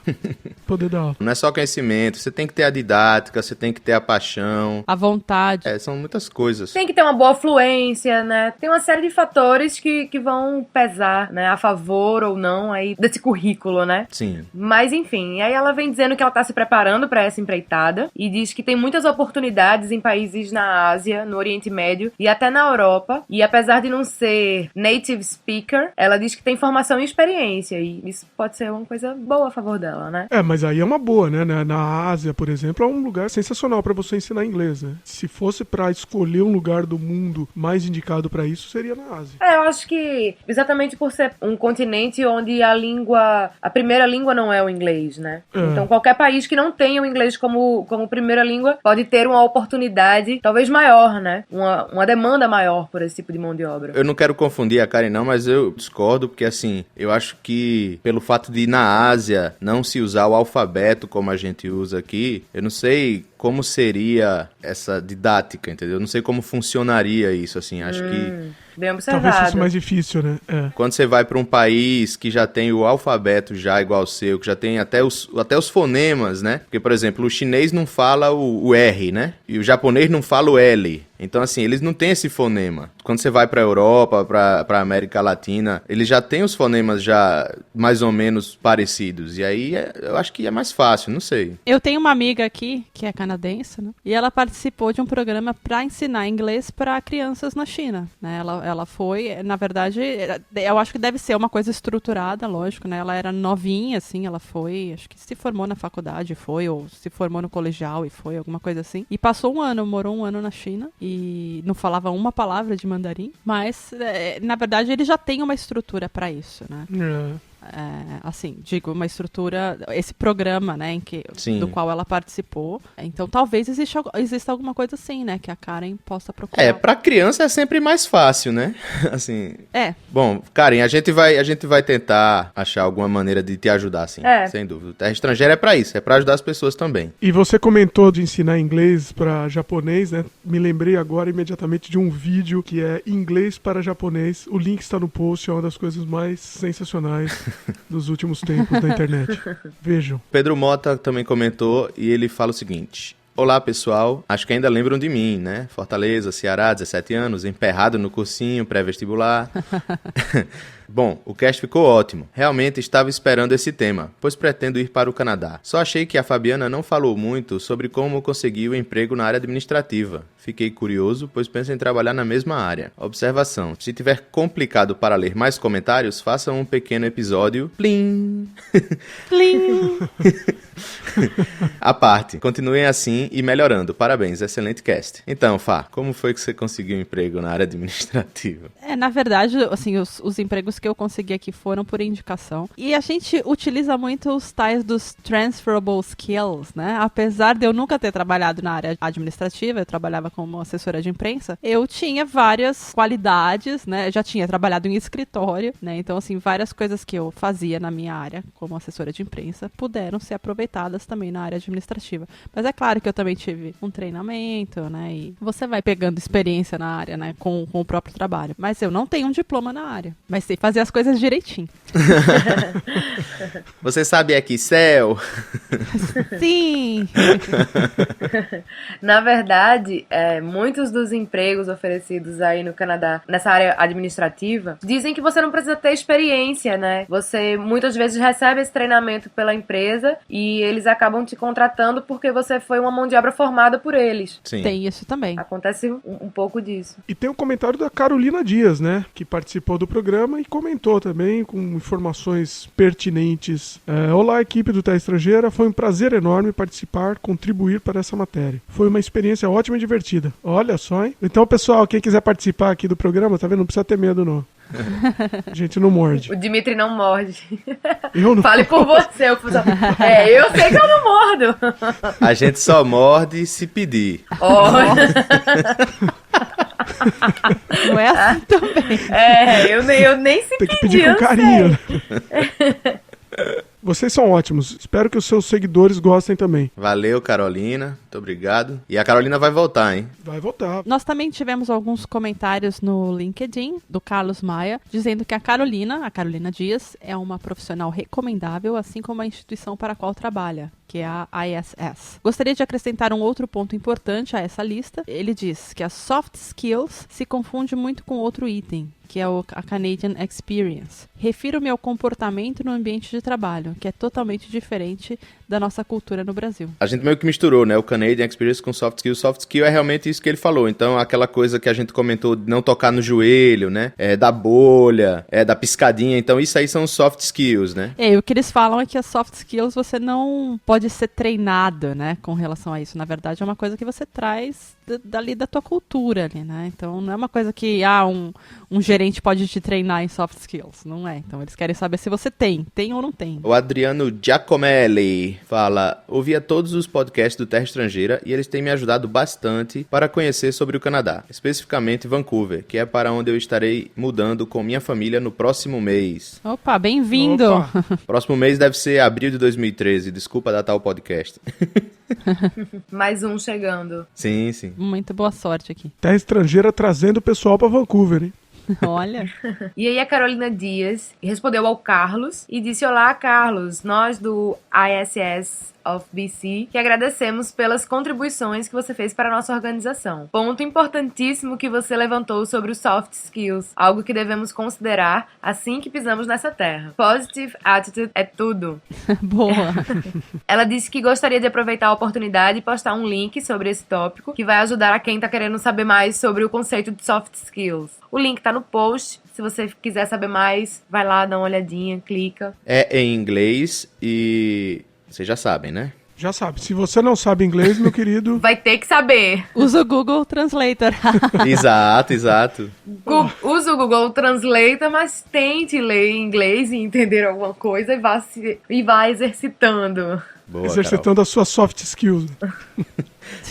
[SPEAKER 3] poder dar aula.
[SPEAKER 5] Não é só conhecimento, você tem que ter a didática, você tem que ter a paixão.
[SPEAKER 2] A vontade.
[SPEAKER 5] É, são muitas coisas.
[SPEAKER 4] Tem que ter uma boa fluência, né? Tem uma série de fatores que vão pesar, né? A favor ou não aí desse currículo, né?
[SPEAKER 5] Sim.
[SPEAKER 4] Mas enfim, aí ela vem dizendo que ela tá se preparando pra essa empreitada e diz que tem muitas oportunidades em países na Ásia, no Oriente Médio e até na Europa. E apesar de não ser native speaker, ela diz que tem formação e experiência e isso pode ser uma coisa boa a favor dela, né?
[SPEAKER 3] É, mas aí é uma boa, né? Na Ásia, por exemplo, é um lugar sensacional para você ensinar inglês, né? Se fosse para escolher um lugar do mundo mais indicado para isso, seria na Ásia.
[SPEAKER 4] Eu acho que exatamente por ser um continente onde a primeira língua não é o inglês, né? Então qualquer país que não tenha o inglês como primeira língua pode ter uma oportunidade talvez maior, né? Uma demanda maior por esse tipo de mão de obra.
[SPEAKER 5] Eu não quero confundir a Karen não, mas eu discordo, porque assim, eu acho que pelo fato de na Ásia não se usar o alfabeto como a gente usa aqui, eu não sei como seria essa didática, entendeu? Eu não sei como funcionaria isso, assim, acho que...
[SPEAKER 4] Bem observado.
[SPEAKER 3] Talvez fosse mais difícil, né?
[SPEAKER 5] Quando você vai para um país que já tem o alfabeto já igual ao seu, que já tem até os fonemas, né? Porque, por exemplo, o chinês não fala o R, né? E o japonês não fala o L. Então, assim, eles não têm esse fonema. Quando você vai pra Europa, pra América Latina, eles já têm os fonemas já mais ou menos parecidos. E aí, eu acho que é mais fácil, não sei.
[SPEAKER 2] Eu tenho uma amiga aqui, que é canadense, né? E ela participou de um programa para ensinar inglês para crianças na China, né? Ela foi, na verdade, eu acho que deve ser uma coisa estruturada, lógico, né? Ela era novinha, assim, ela foi, acho que se formou na faculdade, ou se formou no colegial e foi, alguma coisa assim. E passou morou um ano na China e não falava uma palavra de mandarim, mas, na verdade, ele já tem uma estrutura para isso, né? Assim, digo, uma estrutura, esse programa, né, do qual ela participou. Então, talvez exista alguma coisa assim, né, que a Karen possa procurar.
[SPEAKER 5] Pra criança é sempre mais fácil, né? Assim. Bom, Karen, a gente vai tentar achar alguma maneira de te ajudar, assim, sem dúvida. Terra Estrangeira é pra isso, é pra ajudar as pessoas também.
[SPEAKER 3] E você comentou de ensinar inglês para japonês, né? Me lembrei agora imediatamente de um vídeo que é inglês para japonês. O link está no post, é uma das coisas mais sensacionais dos últimos tempos da internet. Vejam.
[SPEAKER 5] Pedro Mota também comentou e ele fala o seguinte: olá pessoal, acho que ainda lembram de mim, né? Fortaleza, Ceará, 17 anos, emperrado no cursinho pré-vestibular. Bom, o cast ficou ótimo. Realmente estava esperando esse tema, pois pretendo ir para o Canadá. Só achei que a Fabiana não falou muito sobre como conseguiu o emprego na área administrativa. Fiquei curioso, pois penso em trabalhar na mesma área. Observação: se tiver complicado para ler mais comentários, faça um pequeno episódio. Plim!
[SPEAKER 2] Plim!
[SPEAKER 5] A parte. Continuem assim e melhorando. Parabéns, excelente cast. Então, Fá, como foi que você conseguiu um emprego na área administrativa?
[SPEAKER 2] Na verdade, assim, os empregos que eu consegui aqui foram por indicação. E a gente utiliza muito os tais dos transferable skills, né? Apesar de eu nunca ter trabalhado na área administrativa, eu trabalhava como assessora de imprensa, eu tinha várias qualidades, né? Eu já tinha trabalhado em escritório, né? Então, assim, várias coisas que eu fazia na minha área como assessora de imprensa puderam ser aproveitadas também na área administrativa. Mas é claro que eu também tive um treinamento, né? E você vai pegando experiência na área, né? Com o próprio trabalho. Mas eu não tenho um diploma na área, mas sei fazer as coisas direitinho.
[SPEAKER 5] Você sabe Excel?
[SPEAKER 2] Sim!
[SPEAKER 4] Na verdade, muitos dos empregos oferecidos aí no Canadá, nessa área administrativa, dizem que você não precisa ter experiência, né? Você muitas vezes recebe esse treinamento pela empresa e eles acabam te contratando porque você foi uma mão de obra formada por eles.
[SPEAKER 5] Sim.
[SPEAKER 2] Tem isso também.
[SPEAKER 4] Acontece um pouco disso.
[SPEAKER 3] E tem um comentário da Carolina Dias, né? Que participou do programa e comentou também com informações pertinentes. Olá, equipe do Terra Estrangeira. Foi um prazer enorme participar, contribuir para essa matéria. Foi uma experiência ótima e divertida. Olha só, hein? Então, pessoal, quem quiser participar aqui do programa, tá vendo? Não precisa ter medo, não. A gente não morde.
[SPEAKER 4] O Dimitri não morde.
[SPEAKER 3] Eu não.
[SPEAKER 4] Fale por você. Eu sei que eu não mordo.
[SPEAKER 5] A gente só morde se pedir.
[SPEAKER 2] Não é assim também.
[SPEAKER 4] Eu nem se
[SPEAKER 3] Tem que pedir com carinho. Né? Vocês são ótimos. Espero que os seus seguidores gostem também.
[SPEAKER 5] Valeu, Carolina. Muito obrigado. E a Carolina vai voltar, hein?
[SPEAKER 3] Vai voltar.
[SPEAKER 2] Nós também tivemos alguns comentários no LinkedIn do Carlos Maia, dizendo que a Carolina Dias, é uma profissional recomendável, assim como a instituição para a qual trabalha, que é a ISS. Gostaria de acrescentar um outro ponto importante a essa lista. Ele diz que as soft skills se confunde muito com outro item, que é a Canadian Experience. Refiro-me ao comportamento no ambiente de trabalho, que é totalmente diferente da nossa cultura no Brasil.
[SPEAKER 5] A gente meio que misturou, né, o Canadian Experience com soft skill. Soft skill é realmente isso que ele falou. Então, aquela coisa que a gente comentou de não tocar no joelho, né, da bolha, da piscadinha. Então, isso aí são soft skills, né?
[SPEAKER 2] E o que eles falam é que as soft skills você não pode ser treinado, né, com relação a isso. Na verdade, é uma coisa que você traz dali da tua cultura ali, né? Então, não é uma coisa que, um gerente pode te treinar em soft skills. Não é. Então, eles querem saber se você tem ou não tem.
[SPEAKER 5] O Adriano Giacomelli fala: ouvia todos os podcasts do Terra Estrangeira e eles têm me ajudado bastante para conhecer sobre o Canadá, especificamente Vancouver, que é para onde eu estarei mudando com minha família no próximo mês.
[SPEAKER 2] Opa, bem-vindo!
[SPEAKER 3] Opa.
[SPEAKER 5] Próximo mês deve ser abril de 2013, desculpa datar o podcast.
[SPEAKER 4] Mais um chegando.
[SPEAKER 5] Sim, sim.
[SPEAKER 2] Muito boa sorte aqui.
[SPEAKER 3] Terra Estrangeira trazendo o pessoal pra Vancouver, hein?
[SPEAKER 2] Olha.
[SPEAKER 4] E aí a Carolina Dias respondeu ao Carlos e disse: olá, Carlos, nós do ISS of BC, que agradecemos pelas contribuições que você fez para a nossa organização. Ponto importantíssimo que você levantou sobre os soft skills, algo que devemos considerar assim que pisamos nessa terra. Positive attitude é tudo.
[SPEAKER 2] Boa.
[SPEAKER 4] Ela disse que gostaria de aproveitar a oportunidade e postar um link sobre esse tópico, que vai ajudar a quem tá querendo saber mais sobre o conceito de soft skills. O link tá no post. Se você quiser saber mais, vai lá, dá uma olhadinha, clica.
[SPEAKER 5] É em inglês e vocês já sabem, né?
[SPEAKER 3] Já sabe, se você não sabe inglês, meu querido,
[SPEAKER 4] Vai ter que saber.
[SPEAKER 2] Usa o Google Translator.
[SPEAKER 5] Exato.
[SPEAKER 4] Usa o Google Translator, mas tente ler em inglês e entender alguma coisa e vá exercitando.
[SPEAKER 5] Boa,
[SPEAKER 3] exercitando as suas soft skills.
[SPEAKER 5] Carol.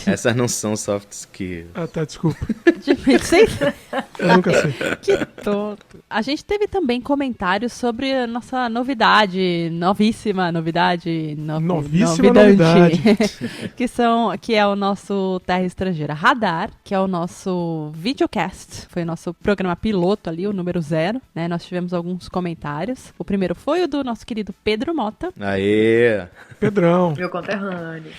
[SPEAKER 5] Essas não são soft skills.
[SPEAKER 3] Ah, tá, desculpa.
[SPEAKER 2] Eu
[SPEAKER 3] nunca sei.
[SPEAKER 2] Que tonto. A gente teve também comentários sobre a nossa novíssima novidade.
[SPEAKER 3] Novíssima novidade.
[SPEAKER 2] que é o nosso Terra Estrangeira Radar, que é o nosso videocast. Foi o nosso programa piloto ali, o número 0. Né? Nós tivemos alguns comentários. O primeiro foi o do nosso querido Pedro Mota.
[SPEAKER 5] Aê!
[SPEAKER 3] Pedrão.
[SPEAKER 4] Meu conterrâneo.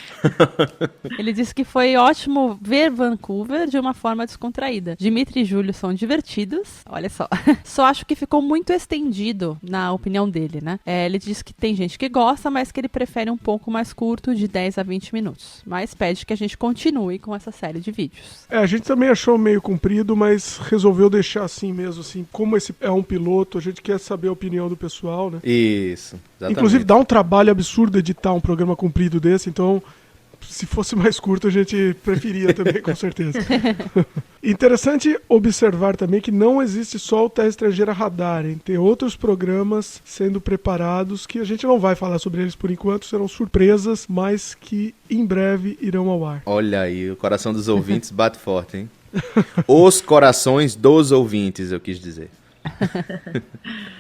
[SPEAKER 2] Ele disse que foi ótimo ver Vancouver de uma forma descontraída. Dimitri e Júlio são divertidos. Olha só. Só acho que ficou muito estendido, na opinião dele, né? Ele disse que tem gente que gosta, mas que ele prefere um pouco mais curto, de 10 a 20 minutos. Mas pede que a gente continue com essa série de vídeos.
[SPEAKER 3] A gente também achou meio comprido, mas resolveu deixar assim mesmo, assim. Como esse é um piloto, a gente quer saber a opinião do pessoal, né?
[SPEAKER 5] Isso, exatamente.
[SPEAKER 3] Inclusive dá um trabalho absurdo editar um programa comprido desse, então se fosse mais curto a gente preferia também, com certeza. Interessante observar também que não existe só o Terra Estrangeira Radar, hein? Tem outros programas sendo preparados que a gente não vai falar sobre eles por enquanto, serão surpresas, mas que em breve irão ao ar.
[SPEAKER 5] Olha aí, o coração dos ouvintes bate forte, hein? Os corações dos ouvintes, eu quis dizer.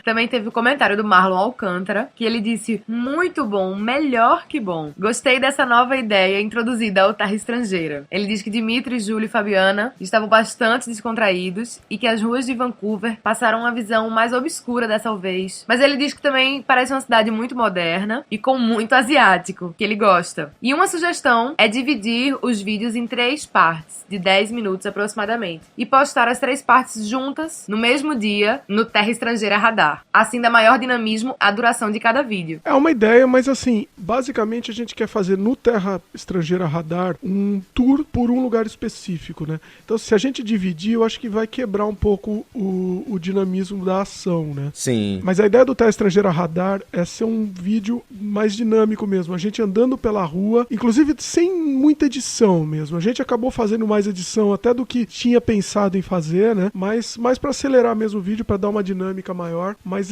[SPEAKER 4] Também teve o comentário do Marlon Alcântara, que ele disse: muito bom, melhor que bom. Gostei dessa nova ideia introduzida ao Terra Estrangeira. Ele diz que Dimitri, Júlio e Fabiana estavam bastante descontraídos e que as ruas de Vancouver passaram uma visão mais obscura dessa vez. Mas ele diz que também parece uma cidade muito moderna e com muito asiático, que ele gosta. E uma sugestão é dividir os vídeos em 3 partes, de 10 minutos aproximadamente, e postar as 3 partes juntas no mesmo dia no Terra Estrangeira Radar. Assim dá maior dinamismo à duração de cada vídeo.
[SPEAKER 3] É uma ideia, mas assim, basicamente a gente quer fazer no Terra Estrangeira Radar um tour por um lugar específico, né? Então se a gente dividir, eu acho que vai quebrar um pouco o dinamismo da ação, né?
[SPEAKER 5] Sim.
[SPEAKER 3] Mas a ideia do Terra Estrangeira Radar é ser um vídeo mais dinâmico mesmo, a gente andando pela rua, inclusive sem muita edição mesmo. A gente acabou fazendo mais edição até do que tinha pensado em fazer, né? Mas mais para acelerar mesmo o vídeo, para dar uma dinâmica maior, mas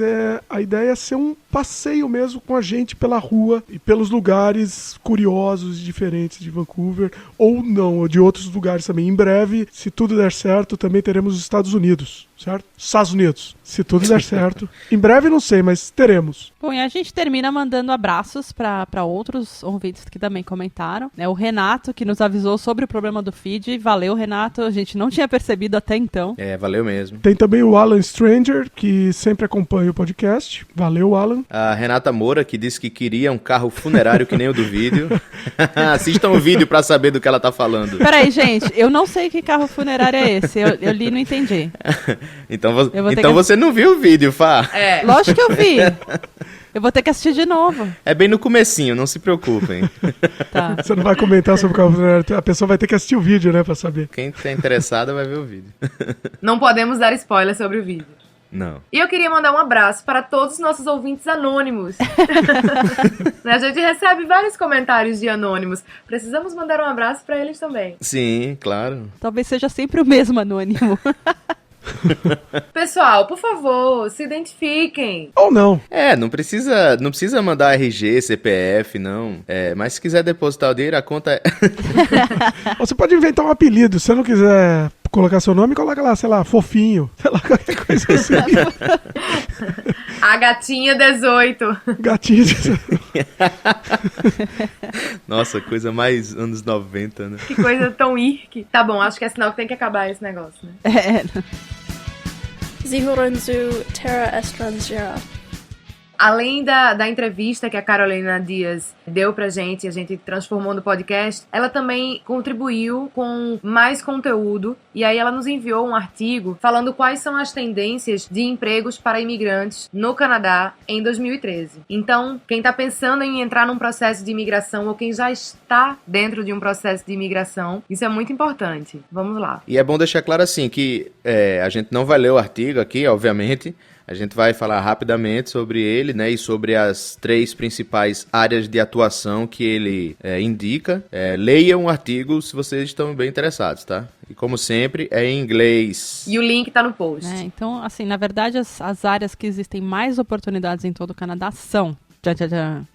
[SPEAKER 3] a ideia é ser um passeio mesmo com a gente pela rua e pelos lugares curiosos e diferentes de Vancouver, ou não, ou de outros lugares também. Em breve, se tudo der certo, também teremos os Estados Unidos, certo? Estados Unidos, se tudo der certo. Em breve não sei, mas teremos.
[SPEAKER 2] Bom, e a gente termina mandando abraços para outros ouvintes que também comentaram, né? O Renato, que nos avisou sobre o problema do feed. Valeu, Renato, a gente não tinha percebido até então.
[SPEAKER 5] Valeu mesmo.
[SPEAKER 3] Tem também o Alan Stranger, que sempre acompanha o podcast. Valeu, Alan.
[SPEAKER 5] A Renata Moura, que disse que queria um carro funerário que nem o do vídeo. Assistam o vídeo pra saber do que ela tá falando.
[SPEAKER 2] Peraí, gente, eu não sei que carro funerário é esse. Eu li e não entendi.
[SPEAKER 5] Então,
[SPEAKER 2] Eu vou ter
[SPEAKER 5] então
[SPEAKER 2] que-
[SPEAKER 5] você não viu o vídeo, Fá.
[SPEAKER 4] É.
[SPEAKER 2] Lógico que eu vi. Eu vou ter que assistir de novo.
[SPEAKER 5] É bem no comecinho, não se preocupem.
[SPEAKER 2] Tá.
[SPEAKER 3] Você não vai comentar sobre o Cavaleiro, a pessoa vai ter que assistir o vídeo, né, pra saber.
[SPEAKER 5] Quem tá interessado vai ver o vídeo.
[SPEAKER 4] Não podemos dar spoiler sobre o vídeo.
[SPEAKER 5] Não.
[SPEAKER 4] E eu queria mandar um abraço para todos os nossos ouvintes anônimos. A gente recebe vários comentários de anônimos. Precisamos mandar um abraço para eles também.
[SPEAKER 5] Sim, claro.
[SPEAKER 2] Talvez seja sempre o mesmo anônimo.
[SPEAKER 4] Pessoal, por favor, se identifiquem.
[SPEAKER 3] Ou não.
[SPEAKER 5] Não precisa mandar RG, CPF, não. Mas se quiser depositar o dinheiro, a conta é...
[SPEAKER 3] Ou você pode inventar um apelido. Se você não quiser colocar seu nome, coloca lá, sei lá, fofinho. Sei lá, qualquer coisa assim.
[SPEAKER 4] A gatinha 18.
[SPEAKER 3] Gatinho.
[SPEAKER 5] Nossa, coisa mais anos 90, né?
[SPEAKER 4] Que coisa tão irque. Tá bom, acho que é sinal que tem que acabar esse negócio, né?
[SPEAKER 6] Sie hören zu Terra Estrangeira.
[SPEAKER 4] Além da entrevista que a Carolina Dias deu pra gente, a gente transformou no podcast, ela também contribuiu com mais conteúdo e aí ela nos enviou um artigo falando quais são as tendências de empregos para imigrantes no Canadá em 2013. Então, quem tá pensando em entrar num processo de imigração ou quem já está dentro de um processo de imigração, isso é muito importante. Vamos lá.
[SPEAKER 5] E é bom deixar claro assim que a gente não vai ler o artigo aqui, obviamente. A gente vai falar rapidamente sobre ele, né, e sobre as 3 principais áreas de atuação que ele indica. Leiam o artigo se vocês estão bem interessados, tá? E como sempre, é em inglês.
[SPEAKER 4] E o link tá no post.
[SPEAKER 2] Então, assim, na verdade, as áreas que existem mais oportunidades em todo o Canadá são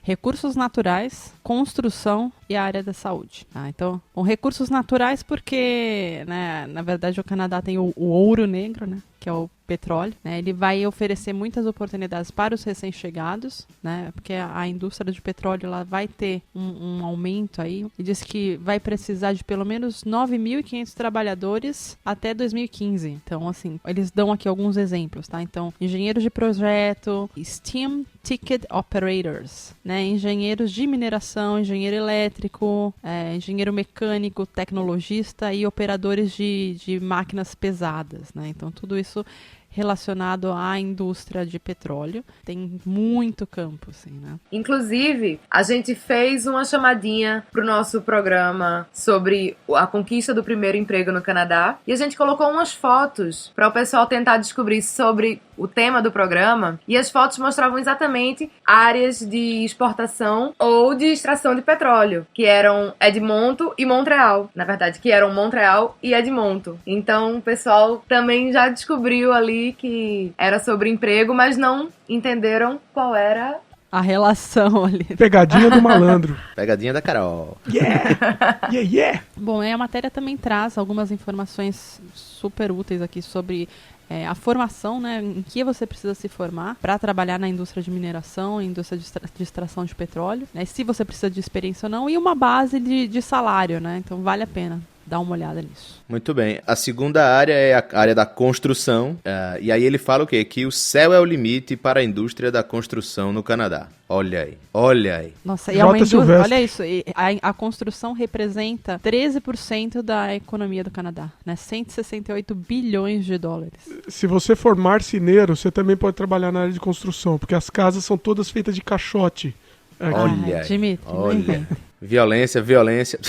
[SPEAKER 2] recursos naturais, construção e a área da saúde. Então, com recursos naturais porque, né, na verdade, o Canadá tem o ouro negro, né, que é o petróleo, né, ele vai oferecer muitas oportunidades para os recém-chegados, né, porque a indústria de petróleo ela vai ter um aumento aí, e diz que vai precisar de pelo menos 9.500 trabalhadores até 2015. Então, assim, eles dão aqui alguns exemplos, tá? Então, engenheiros de projeto, Steam Ticket Operators, né, engenheiros de mineração, engenheiro elétrico, engenheiro mecânico, tecnologista e operadores de máquinas pesadas, né? Então, tudo isso relacionado à indústria de petróleo. Tem muito campo, assim, né?
[SPEAKER 4] Inclusive, a gente fez uma chamadinha pro nosso programa sobre a conquista do primeiro emprego no Canadá e a gente colocou umas fotos para o pessoal tentar descobrir sobre o tema do programa e as fotos mostravam exatamente áreas de exportação ou de extração de petróleo, que eram Edmonton e Montreal. Na verdade, que eram Montreal e Edmonton. Então, o pessoal também já descobriu ali que era sobre emprego, mas não entenderam qual era
[SPEAKER 2] a relação ali.
[SPEAKER 3] Pegadinha do malandro.
[SPEAKER 5] Pegadinha da Carol.
[SPEAKER 3] Yeah! Yeah, yeah!
[SPEAKER 2] Bom, a matéria também traz algumas informações super úteis aqui sobre a formação, né, em que você precisa se formar para trabalhar na indústria de mineração, indústria de extração de petróleo, né, se você precisa de experiência ou não, e uma base de salário, né, então vale a pena dar uma olhada nisso.
[SPEAKER 5] Muito bem. A segunda área é a área da construção. E aí ele fala o quê? Que o céu é o limite para a indústria da construção no Canadá. Olha aí. Olha aí.
[SPEAKER 2] Nossa, e é uma indústria,
[SPEAKER 3] Silvestre.
[SPEAKER 2] olha isso, a construção representa 13% da economia do Canadá, né? 168 bilhões de dólares.
[SPEAKER 3] Se você for marceneiro, você também pode trabalhar na área de construção, porque as casas são todas feitas de caixote.
[SPEAKER 5] Olha aí.
[SPEAKER 2] Dimitri, não
[SPEAKER 5] Olha.
[SPEAKER 2] inventa.
[SPEAKER 5] Violência, violência.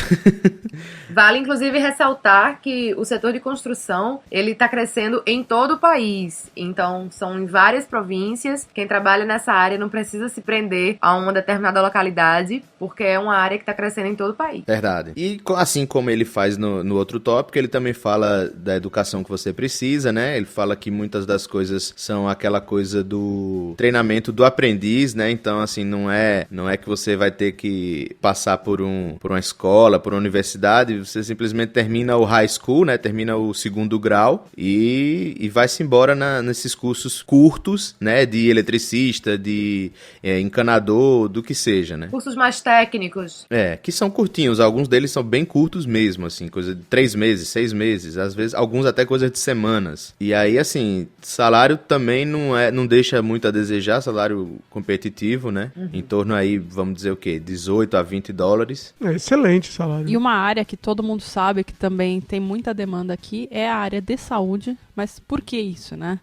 [SPEAKER 4] Vale, inclusive, ressaltar que o setor de construção, ele está crescendo em todo o país. Então, são em várias províncias. Quem trabalha nessa área não precisa se prender a uma determinada localidade, porque é uma área que está crescendo em todo o país.
[SPEAKER 5] Verdade. E assim como ele faz no outro tópico, ele também fala da educação que você precisa, né? Ele fala que muitas das coisas são aquela coisa do treinamento do aprendiz, né? Então, assim, não é que você vai ter que passar por uma escola, por uma universidade, você simplesmente termina o high school, né? Termina o segundo grau e vai-se embora nesses cursos curtos, né? De eletricista, de encanador, do que seja, né?
[SPEAKER 4] Cursos mais técnicos.
[SPEAKER 5] Que são curtinhos, alguns deles são bem curtos mesmo, assim, coisa de 3 meses, 6 meses, às vezes, alguns até coisa de semanas. E aí, assim, salário também não deixa muito a desejar, salário competitivo, né? Em torno aí, vamos dizer o quê? 18 a 20 dólares dólares.
[SPEAKER 3] É excelente salário.
[SPEAKER 2] E uma área que todo mundo sabe que também tem muita demanda aqui é a área de saúde. Mas por que isso, né?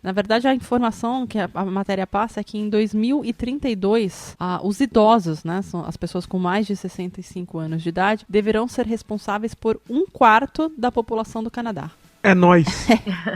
[SPEAKER 2] Na verdade, a informação que a matéria passa é que em 2032, os idosos, né, são as pessoas com mais de 65 anos de idade, deverão ser responsáveis por 1/4 da população do Canadá.
[SPEAKER 3] É nóis.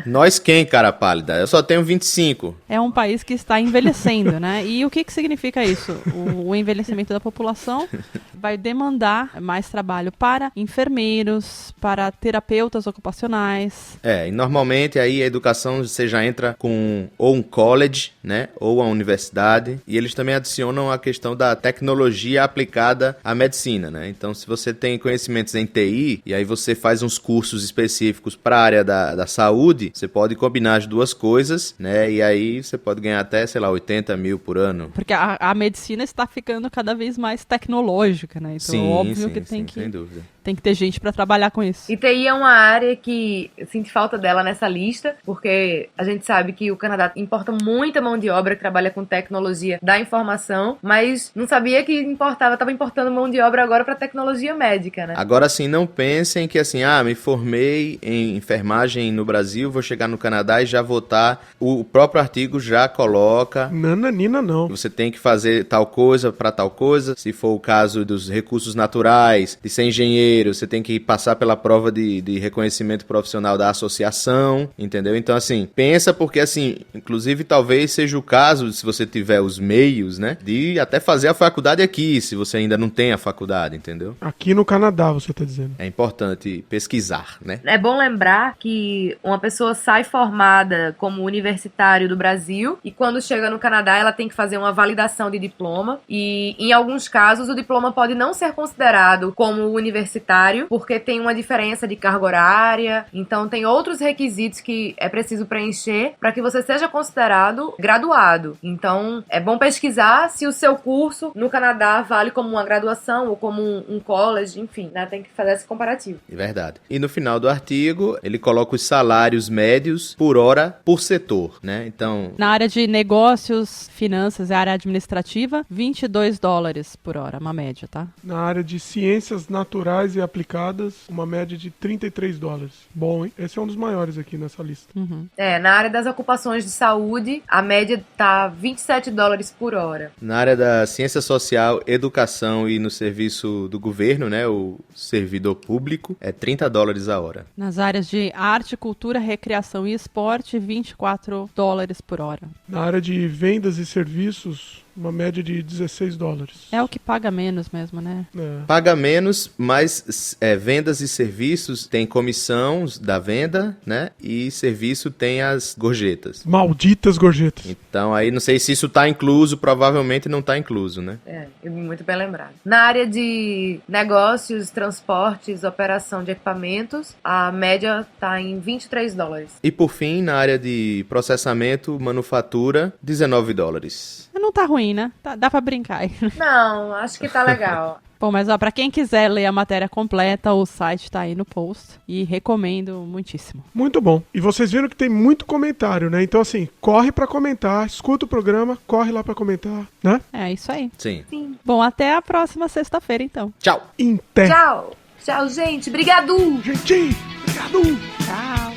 [SPEAKER 5] Nós quem, cara pálida? Eu só tenho 25.
[SPEAKER 2] É um país que está envelhecendo, né? E o que significa isso? O envelhecimento da população vai demandar mais trabalho para enfermeiros, para terapeutas ocupacionais.
[SPEAKER 5] E normalmente aí a educação você já entra com ou um college, né, ou a universidade, e eles também adicionam a questão da tecnologia aplicada à medicina, né? Então, se você tem conhecimentos em TI, e aí você faz uns cursos específicos para a área da saúde, você pode combinar as duas coisas, né? E aí você pode ganhar até, sei lá, 80 mil por ano.
[SPEAKER 2] Porque a medicina está ficando cada vez mais tecnológica, né? Então, óbvio que tem
[SPEAKER 5] sem dúvida.
[SPEAKER 2] Tem que ter gente para trabalhar com isso.
[SPEAKER 4] E TI é uma área que eu sinto falta dela nessa lista, porque a gente sabe que o Canadá importa muita mão de obra que trabalha com tecnologia da informação, mas não sabia que estava importando mão de obra agora para tecnologia médica, né?
[SPEAKER 5] Agora, assim, não pensem que assim, me formei em enfermagem no Brasil, vou chegar no Canadá e já vou estar. O próprio artigo já coloca.
[SPEAKER 3] Nananina, não.
[SPEAKER 5] Você tem que fazer tal coisa para tal coisa. Se for o caso dos recursos naturais, de ser engenheiro, você tem que passar pela prova de reconhecimento profissional da associação, entendeu? Então, assim, pensa porque, assim, inclusive talvez seja o caso, se você tiver os meios, né, de até fazer a faculdade aqui, se você ainda não tem a faculdade, entendeu?
[SPEAKER 3] Aqui no Canadá, você tá dizendo.
[SPEAKER 5] É importante pesquisar, né?
[SPEAKER 4] É bom lembrar que uma pessoa sai formada como universitário do Brasil e quando chega no Canadá ela tem que fazer uma validação de diploma e, em alguns casos, o diploma pode não ser considerado como universitário porque tem uma diferença de carga horária, então tem outros requisitos que é preciso preencher para que você seja considerado graduado. Então é bom pesquisar se o seu curso no Canadá vale como uma graduação ou como um college, enfim, né? Tem que fazer esse comparativo.
[SPEAKER 5] É verdade. E no final do artigo, ele coloca os salários médios por hora por setor, né? Então...
[SPEAKER 2] Na área de negócios, finanças e área administrativa, $22 por hora, uma média, tá?
[SPEAKER 3] Na área de ciências naturais e aplicadas, uma média de $33. Bom, hein? Esse é um dos maiores aqui nessa lista.
[SPEAKER 2] Uhum.
[SPEAKER 4] Na área das ocupações de saúde, a média tá $27 por hora.
[SPEAKER 5] Na área da ciência social, educação e no serviço do governo, né, o servidor público, é $30 a hora.
[SPEAKER 2] Nas áreas de arte, cultura, recreação e esporte, $24 por hora.
[SPEAKER 3] Na área de vendas e serviços, uma média de $16.
[SPEAKER 2] É o que paga menos mesmo, né?
[SPEAKER 5] Paga menos, mas vendas e serviços tem comissão da venda, né? E serviço tem as gorjetas.
[SPEAKER 3] Malditas gorjetas.
[SPEAKER 5] Então aí não sei se isso tá incluso, provavelmente não tá incluso, né?
[SPEAKER 4] Muito bem lembrado. Na área de negócios, transportes, operação de equipamentos, a média tá em $23.
[SPEAKER 5] E por fim, na área de processamento, manufatura, $19.
[SPEAKER 2] Não tá ruim, né? Dá pra brincar aí.
[SPEAKER 4] Não, acho que tá legal.
[SPEAKER 2] Bom, mas pra quem quiser ler a matéria completa, o site tá aí no post e recomendo muitíssimo.
[SPEAKER 3] Muito bom. E vocês viram que tem muito comentário, né? Então, assim, corre pra comentar, escuta o programa, corre lá pra comentar, né?
[SPEAKER 2] É isso aí.
[SPEAKER 5] Sim.
[SPEAKER 2] Bom, até a próxima sexta-feira, então.
[SPEAKER 5] Tchau.
[SPEAKER 3] Inter.
[SPEAKER 4] Tchau. Tchau, gente. Obrigado.
[SPEAKER 3] Gente, obrigado.
[SPEAKER 2] Tchau.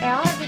[SPEAKER 4] É hora